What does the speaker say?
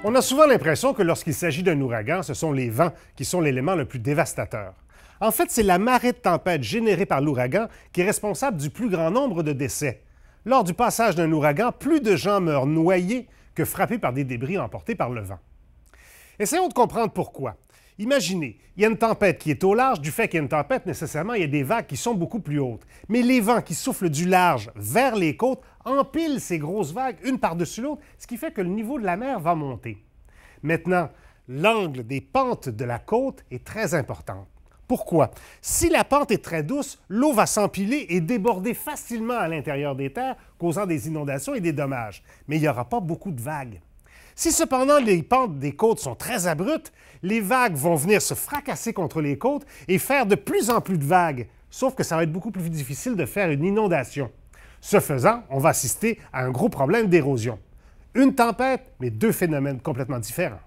On a souvent l'impression que lorsqu'il s'agit d'un ouragan, ce sont les vents qui sont l'élément le plus dévastateur. En fait, c'est la marée de tempête générée par l'ouragan qui est responsable du plus grand nombre de décès. Lors du passage d'un ouragan, plus de gens meurent noyés que frappés par des débris emportés par le vent. Essayons de comprendre pourquoi. Imaginez, il y a une tempête qui est au large. Du fait qu'il y a une tempête, nécessairement, il y a des vagues qui sont beaucoup plus hautes. Mais les vents qui soufflent du large vers les côtes empilent ces grosses vagues une par-dessus l'autre, ce qui fait que le niveau de la mer va monter. Maintenant, l'angle des pentes de la côte est très important. Pourquoi? Si la pente est très douce, l'eau va s'empiler et déborder facilement à l'intérieur des terres, causant des inondations et des dommages. Mais il n'y aura pas beaucoup de vagues. Si cependant les pentes des côtes sont très abruptes, les vagues vont venir se fracasser contre les côtes et faire de plus en plus de vagues, sauf que ça va être beaucoup plus difficile de faire une inondation. Ce faisant, on va assister à un gros problème d'érosion. Une tempête, mais deux phénomènes complètement différents.